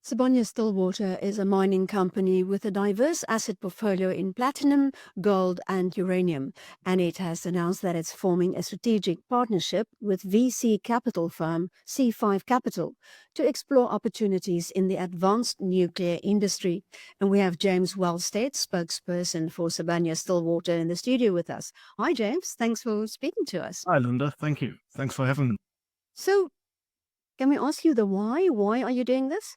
Sibanye Stillwater is a mining company with a diverse asset portfolio in platinum, gold, and uranium, and it has announced that it's forming a strategic partnership with VC capital firm C5 Capital to explore opportunities in the advanced nuclear industry. And we have James Wellstead, spokesperson for Sibanye Stillwater, in the studio with us. Hi, James. Thanks for speaking to us. Hi, Linda. Thank you. Thanks for having me. So, can we ask you the why? Why are you doing this?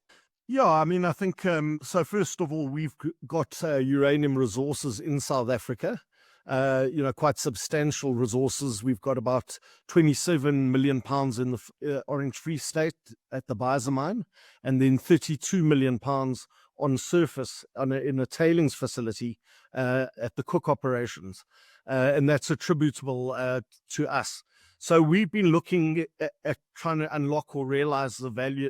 Yeah, I think, so first of all, we've got uranium resources in South Africa, quite substantial resources. We've got about 27 million pounds in the Orange Free State at the Beisa mine, and then 32 million pounds on surface in a tailings facility at the Cooke operations. And that's attributable to us. So we've been looking at trying to unlock or realize the value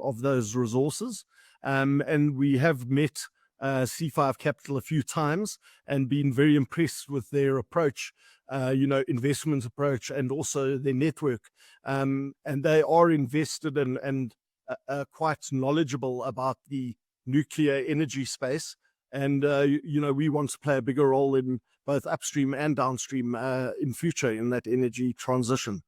of those resources. And we have met C5 Capital a few times and been very impressed with their approach, investment approach, and also their network. And they are invested and quite knowledgeable about the nuclear energy space. And, we want to play a bigger role in both upstream and downstream in future in that energy transition.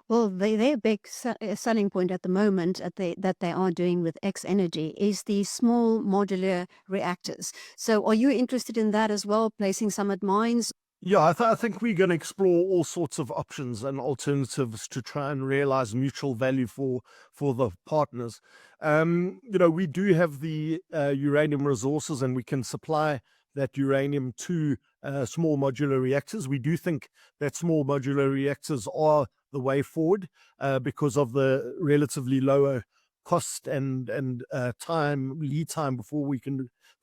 Well, their big selling point at the moment that they are doing with X Energy is the small modular reactors. So are you interested in that as well, placing some at mines? Yeah, I think we're going to explore all sorts of options and alternatives to try and realize mutual value for the partners. We do have the uranium resources, and we can supply that uranium to small modular reactors. We do think that small modular reactors are the way forward because of the relatively lower cost and lead time before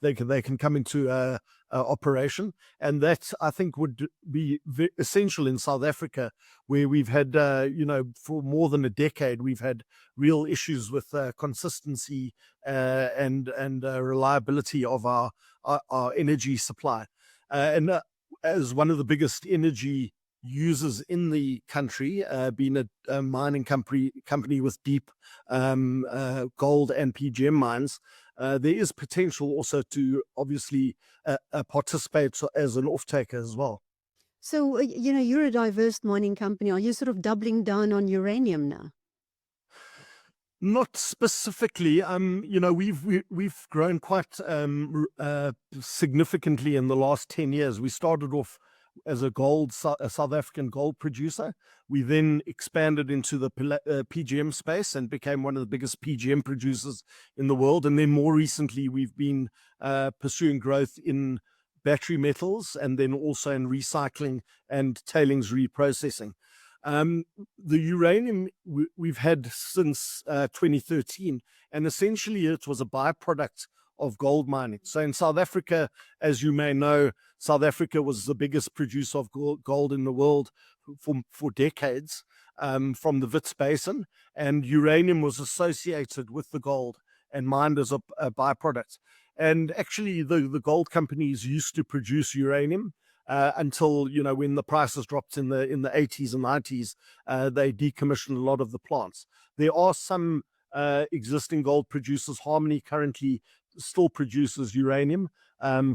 they can come into operation. And that, I think, would be essential in South Africa, where we've had for more than a decade we've had real issues with consistency and reliability of our energy supply. And as one of the biggest energy users in the country, being a mining company with deep gold and PGM mines, there is potential also to obviously participate as an off-taker as well. So, you're a diverse mining company. Are you sort of doubling down on uranium now? Not specifically. We've grown quite significantly in the last 10 years. We started off as a South African gold producer. We then expanded into the PGM space and became one of the biggest PGM producers in the world. And then more recently, we've been pursuing growth in battery metals and then also in recycling and tailings reprocessing. The uranium we've had since 2013, and essentially it was a byproduct of gold mining. So in South Africa, as you may know, South Africa was the biggest producer of gold in the world for decades, from the Wits Basin, and uranium was associated with the gold and mined as a byproduct. And actually, the gold companies used to produce uranium until, when the prices dropped in the 80s and 90s, they decommissioned a lot of the plants. There are some existing gold producers. Harmony currently still produces uranium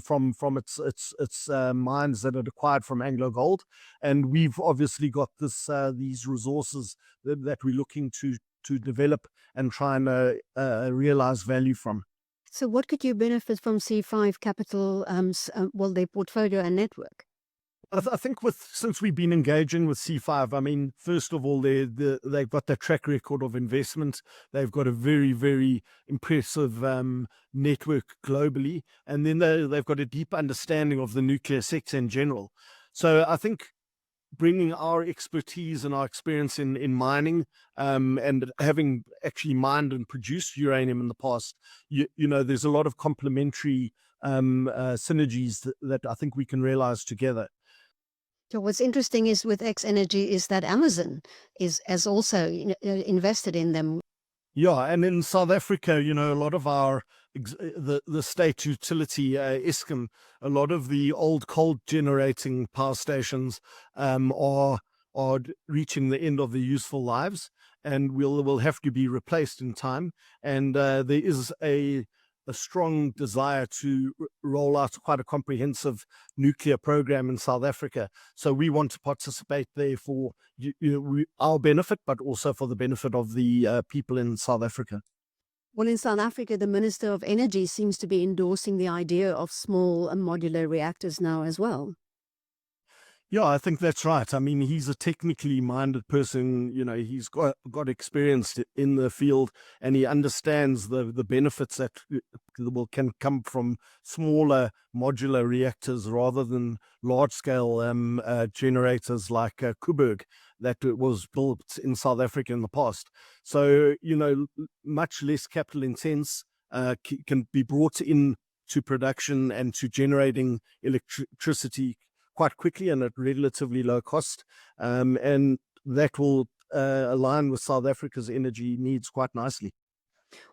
from its mines that are acquired from Anglo Gold, and we've obviously got these resources that we're looking to develop and try and realize value from. So what could you benefit from C5 Capital, their portfolio and network? I think since we've been engaging with C5, first of all, they've got that track record of investment. They've got a very, very impressive network globally. And then they've got a deep understanding of the nuclear sector in general. So I think bringing our expertise and our experience in mining, and having actually mined and produced uranium in the past, there's a lot of complementary synergies that I think we can realize together. So what's interesting is with X Energy is that Amazon has also invested in them. Yeah, and in South Africa, a lot of our the state utility, Eskom, a lot of the old coal generating power stations are are reaching the end of their useful lives and will have to be replaced in time. And there is a strong desire to roll out quite a comprehensive nuclear program in South Africa. So we want to participate there for our benefit, but also for the benefit of the people in South Africa. Well, in South Africa, the Minister of Energy seems to be endorsing the idea of small and modular reactors now as well. Yeah, I think that's right. I mean, he's a technically minded person. He's got experience in the field, and he understands the benefits that can come from smaller modular reactors rather than large scale generators like Cooke that was built in South Africa in the past. So, much less capital intense can be brought in to production and to generating electricity quite quickly and at relatively low cost. And that will align with South Africa's energy needs quite nicely.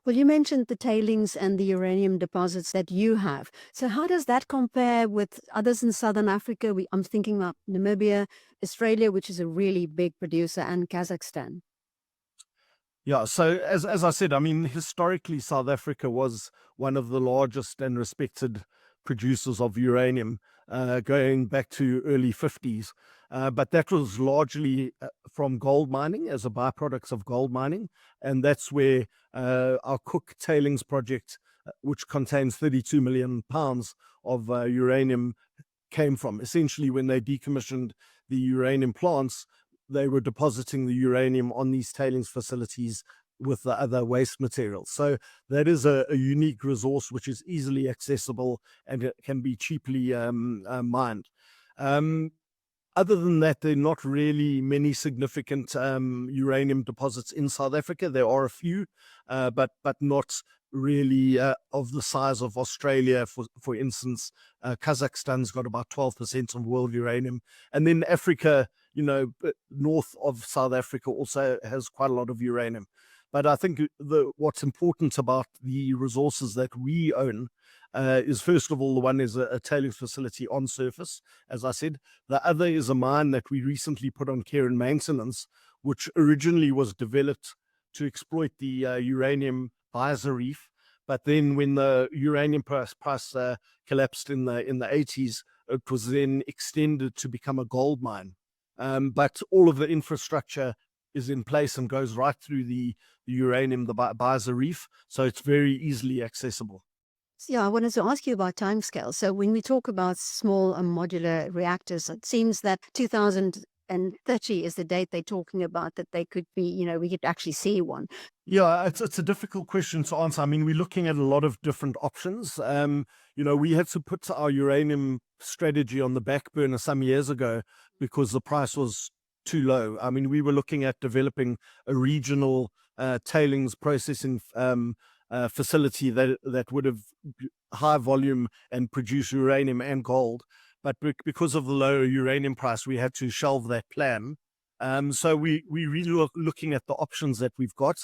Well, you mentioned the tailings and the uranium deposits that you have. So how does that compare with others in Southern Africa? I'm thinking about Namibia, Australia, which is a really big producer, and Kazakhstan. Yeah, so as I said, I mean, historically, South Africa was one of the largest and respected producers of uranium, going back to early 50s. But that was largely from gold mining as a byproduct of gold mining. And that's where our Cooke tailings project, which contains 32 million pounds of uranium, came from. Essentially, when they decommissioned the uranium plants, they were depositing the uranium on these tailings facilities with the other waste materials. So that is a unique resource which is easily accessible and it can be cheaply mined. Other than that, there are not really many significant uranium deposits in South Africa. There are a few, but not really of the size of Australia. For instance, Kazakhstan's got about 12% of world uranium, and then Africa, north of South Africa, also has quite a lot of uranium. But I think what's important about the resources that we own is, first of all, the one is a tailings facility on surface, as I said. The other is a mine that we recently put on care and maintenance, which originally was developed to exploit the uranium Bizer reef. But then when the uranium price collapsed in the 80s, it was then extended to become a gold mine. But all of the infrastructure is in place and goes right through the uranium, the Bizer reef, so it's very easily accessible. So, yeah, I wanted to ask you about timescale. So when we talk about small and modular reactors, it seems that 2030 is the date they're talking about, that they could be, we could actually see one. Yeah, it's a difficult question to answer. I mean, we're looking at a lot of different options. We had to put our uranium strategy on the back burner some years ago because the price was too low. I mean, we were looking at developing a regional tailings processing facility that would have high volume and produce uranium and gold. But because of the lower uranium price, we had to shelve that plan. So we really looking at the options that we've got.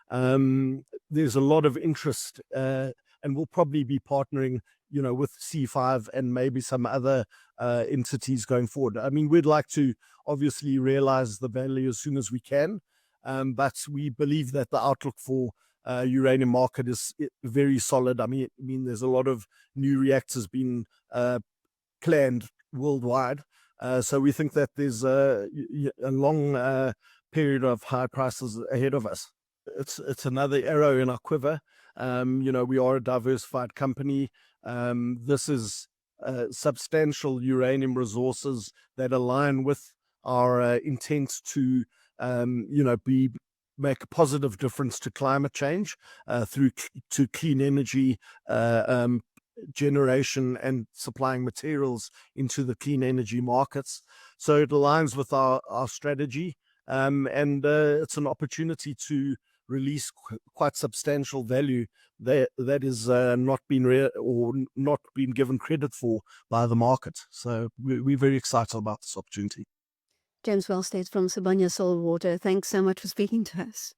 There's a lot of interest, and we'll probably be partnering, with C5 and maybe some other entities going forward. I mean, we'd like to obviously realize the value as soon as we can, but we believe that the outlook for uranium market is very solid. I mean, there's a lot of new reactors being planned worldwide. So we think that there's a long period of high prices ahead of us. It's another arrow in our quiver. We are a diversified company. This is substantial uranium resources that align with our intent to, make a positive difference to climate change through to clean energy generation and supplying materials into the clean energy markets. So it aligns with our strategy, and it's an opportunity to release quite substantial value that is not been given credit for by the market. So we're very excited about this opportunity. James Wellstead from Sibanye Stillwater, thanks so much for speaking to us.